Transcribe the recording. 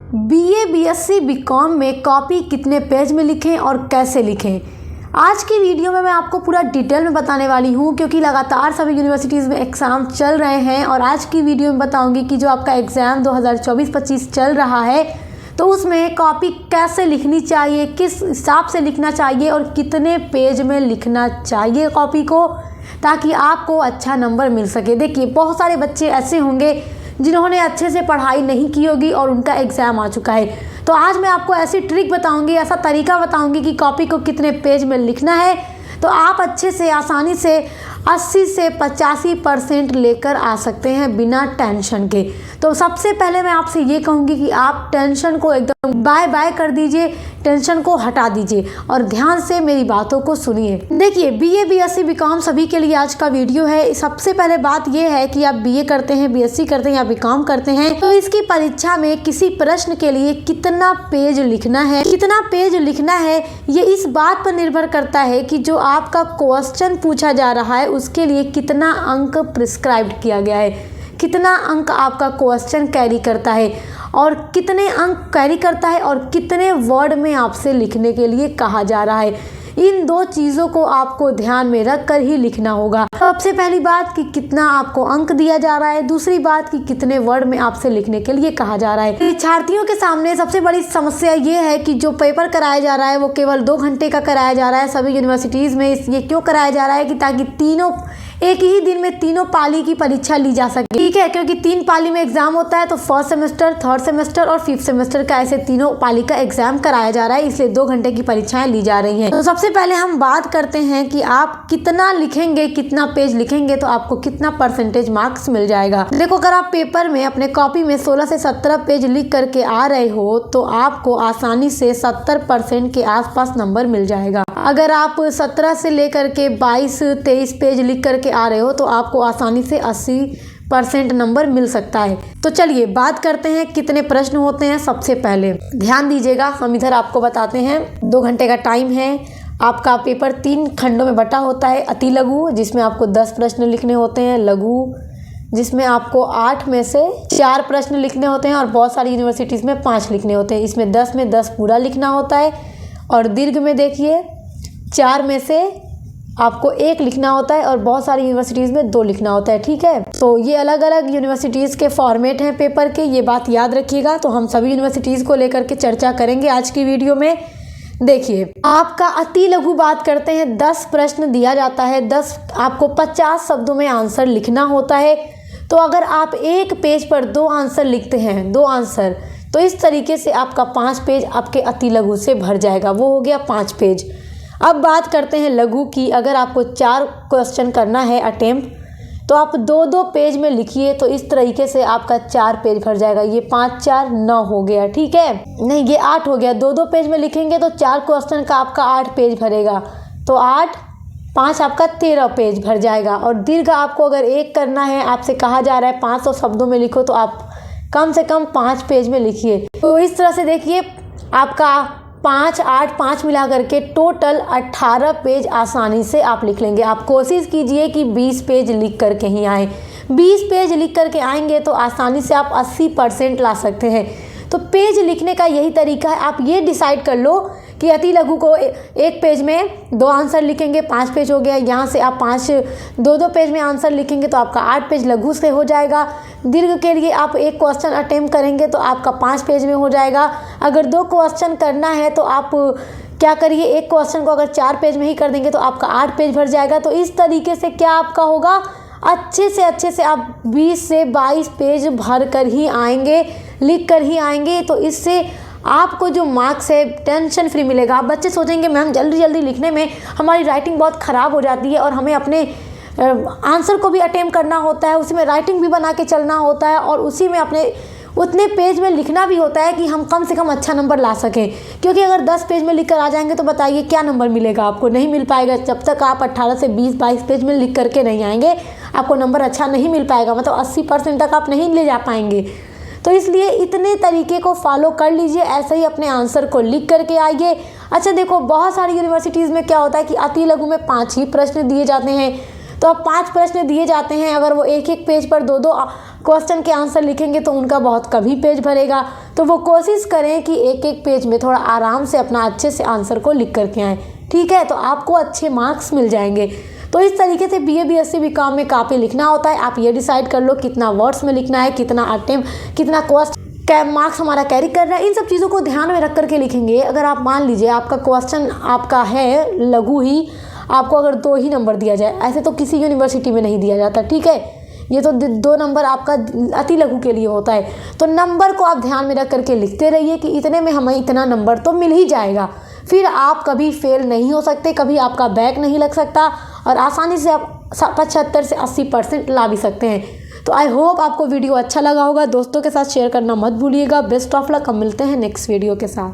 BA, BSc, BCom में copy कितने page में लिखें और कैसे लिखें। आज की वीडियो में मैं आपको पूरा डिटेल में बताने वाली हूं, क्योंकि लगातार सभी यूनिवर्सिटीज़ में एग्ज़ाम चल रहे हैं। और आज की वीडियो में बताऊंगी कि जो आपका एग्ज़ाम 2024-25 चल रहा है, तो उसमें कॉपी कैसे लिखनी चाहिए, किस हिसाब से लिखना चाहिए और कितने पेज में लिखना चाहिए कॉपी को, ताकि आपको अच्छा नंबर मिल सके। देखिए, बहुत सारे बच्चे ऐसे होंगे जिन्होंने अच्छे से पढ़ाई नहीं की होगी और उनका एग्ज़ाम आ चुका है। तो आज मैं आपको ऐसी ट्रिक बताऊंगी, ऐसा तरीका बताऊंगी कि कॉपी को कितने पेज में लिखना है, तो आप अच्छे से आसानी से 80 से 85% लेकर आ सकते हैं बिना टेंशन के। तो सबसे पहले मैं आपसे ये कहूँगी कि आप टेंशन को एकदम बाय बाय कर दीजिए, टेंशन को हटा दीजिए और ध्यान से मेरी बातों को सुनिए। देखिए, बीए, बीएससी, बीकॉम सभी के लिए आज का वीडियो है। सबसे पहले बात यह है कि आप बीए करते हैं, बीएससी करते हैं या बीकॉम करते हैं, तो इसकी परीक्षा में किसी प्रश्न के लिए कितना पेज लिखना है, ये इस बात पर निर्भर करता है कि जो आपका क्वेश्चन पूछा जा रहा है उसके लिए कितना अंक प्रिस्क्राइब किया गया है, कितना अंक आपका क्वेश्चन कैरी करता है और कितने अंक कैरी करता है और कितने वर्ड में आपसे लिखने के लिए कहा जा रहा है। इन दो चीज़ों को आपको ध्यान में रख कर ही लिखना होगा। सबसे पहली बात कि कितना आपको अंक दिया जा रहा है, दूसरी बात कि कितने वर्ड में आपसे लिखने के लिए कहा जा रहा है। परीक्षार्थियों के सामने सबसे बड़ी समस्या ये है कि जो पेपर कराया जा रहा है वो केवल 2 घंटे का कराया जा रहा है सभी यूनिवर्सिटीज़ में। ये क्यों कराया जा रहा है कि ताकि एक ही दिन में तीनों पाली की परीक्षा ली जा सके। ठीक है, क्योंकि 3 पाली में एग्जाम होता है, तो फर्स्ट सेमेस्टर, थर्ड सेमेस्टर और 5th सेमेस्टर का ऐसे तीनों पाली का एग्जाम कराया जा रहा है, इसलिए 2 घंटे की परीक्षाएं ली जा रही हैं। तो सबसे पहले हम बात करते हैं कि आप कितना लिखेंगे, कितना पेज लिखेंगे तो आपको कितना परसेंटेज मार्क्स मिल जाएगा। देखो, अगर आप पेपर में अपने कॉपी में 16 से 17 पेज लिख करके आ रहे हो तो आपको आसानी से 70% के आसपास नंबर मिल जाएगा। अगर आप 17 से लेकर के 22-23 पेज लिख करके आ रहे हो तो आपको आसानी से 80% नंबर मिल सकता है। तो चलिए बात करते हैं कितने प्रश्न होते हैं। सबसे पहले ध्यान दीजिएगा, हम इधर आपको बताते हैं। 2 घंटे का टाइम है। आपका पेपर 3 खंडों में बटा होता है। अति लघु, जिसमें आपको 10 प्रश्न लिखने होते हैं। लघु, जिसमें आपको 8 में से 4 प्रश्न लिखने होते हैं और बहुत सारी यूनिवर्सिटीज़ में 5 लिखने होते हैं। इसमें 10 में 10 पूरा लिखना होता है। और दीर्घ में देखिए 4 में से आपको 1 लिखना होता है और बहुत सारी यूनिवर्सिटीज़ में 2 लिखना होता है। ठीक है, तो ये अलग अलग यूनिवर्सिटीज़ के फॉर्मेट हैं पेपर के, ये बात याद रखिएगा। तो हम सभी यूनिवर्सिटीज़ को लेकर के चर्चा करेंगे आज की वीडियो में। देखिए, आपका अति लघु बात करते हैं। 10 प्रश्न दिया जाता है, 10 आपको 50 शब्दों में आंसर लिखना होता है। तो अगर आप एक पेज पर 2 आंसर लिखते हैं, 2 आंसर, तो इस तरीके से आपका 5 पेज आपके अति लघु से भर जाएगा। वो हो गया 5 पेज। अब बात करते हैं लघु की। अगर आपको 4 क्वेश्चन करना है अटेम्प्ट, तो आप 2-2 पेज में लिखिए, तो इस तरीके से आपका 4 पेज भर जाएगा। ये 5-4 9 हो गया। ठीक है, नहीं, ये 8 हो गया। 2-2 पेज में लिखेंगे तो 4 क्वेश्चन का आपका 8 पेज भरेगा। तो 8-5 आपका 13 पेज भर जाएगा। और दीर्घ आपको अगर 1 करना है, आपसे कहा जा रहा है 500 शब्दों में लिखो, तो आप कम से कम 5 पेज में लिखिए। तो इस तरह से देखिए, आपका 5, 8, 5 मिला करके टोटल 18 पेज आसानी से आप लिख लेंगे। आप कोशिश कीजिए कि 20 पेज लिख करके ही आएँ। 20 पेज लिख करके आएंगे तो आसानी से आप 80% ला सकते हैं। तो पेज लिखने का यही तरीका है। आप ये डिसाइड कर लो कि अति लघु को 1 पेज में 2 आंसर लिखेंगे, 5 पेज हो गया। यहाँ से आप 2-2 पेज में आंसर लिखेंगे तो आपका 8 पेज लघु से हो जाएगा। दीर्घ के लिए आप 1 क्वेश्चन अटेम्प्ट करेंगे तो आपका 5 पेज में हो जाएगा। अगर 2 क्वेश्चन करना है तो आप क्या करिए, 1 क्वेश्चन को अगर 4 पेज में ही कर देंगे तो आपका 8 पेज भर जाएगा। तो इस तरीके से क्या आपका होगा, अच्छे से आप 20 से 22 पेज भर कर ही आएंगे, लिख कर ही आएंगे। तो इससे आपको जो मार्क्स है टेंशन फ्री मिलेगा। आप बच्चे सोचेंगे मैम जल्दी जल्दी लिखने में हमारी राइटिंग बहुत ख़राब हो जाती है और हमें अपने आंसर को भी अटेम्प्ट करना होता है, उसी में राइटिंग भी बना के चलना होता है और उसी में अपने उतने पेज में लिखना भी होता है कि हम कम से कम अच्छा नंबर ला सकें। क्योंकि अगर 10 पेज में लिख कर आ जाएंगे तो बताइए क्या नंबर मिलेगा आपको, नहीं मिल पाएगा। जब तक आप 18 से 20-22 पेज में लिख करके नहीं आएंगे आपको नंबर अच्छा नहीं मिल पाएगा, मतलब 80% तक आप नहीं ले जा पाएंगे। तो इसलिए इतने तरीके को फॉलो कर लीजिए, ऐसे ही अपने आंसर को लिख करके आइए। अच्छा देखो, बहुत सारी यूनिवर्सिटीज़ में क्या होता है कि अति लघु में 5 ही प्रश्न दिए जाते हैं। तो अब 5 प्रश्न दिए जाते हैं, अगर वो 1-1 पेज पर 2-2 क्वेश्चन के आंसर लिखेंगे तो उनका बहुत कभी पेज भरेगा। तो वो कोशिश करें कि एक एक पेज में थोड़ा आराम से अपना अच्छे से आंसर को लिख करके आएँ, ठीक है। तो आपको अच्छे मार्क्स मिल जाएंगे। तो इस तरीके से BA BSc BCom में काफ़ी लिखना होता है। आप ये डिसाइड कर लो कितना वर्ड्स में लिखना है, कितना अटेम्प्ट, कितना क्वेश्चन मार्क्स हमारा कैरी कर रहा है। इन सब चीज़ों को ध्यान में रख करके लिखेंगे। अगर आप मान लीजिए आपका क्वेश्चन आपका है लघु ही, आपको अगर 2 ही नंबर दिया जाए, ऐसे तो किसी यूनिवर्सिटी में नहीं दिया जाता, ठीक है। ये तो 2 नंबर आपका अति लघु के लिए होता है। तो नंबर को आप ध्यान में रख करके लिखते रहिए कि इतने में हमें इतना नंबर तो मिल ही जाएगा। फिर आप कभी फेल नहीं हो सकते, कभी आपका बैक नहीं लग सकता और आसानी से आप 75 से 80% ला भी सकते हैं। तो आई होप आपको वीडियो अच्छा लगा होगा। दोस्तों के साथ शेयर करना मत भूलिएगा। Best of luck. हम मिलते हैं नेक्स्ट वीडियो के साथ।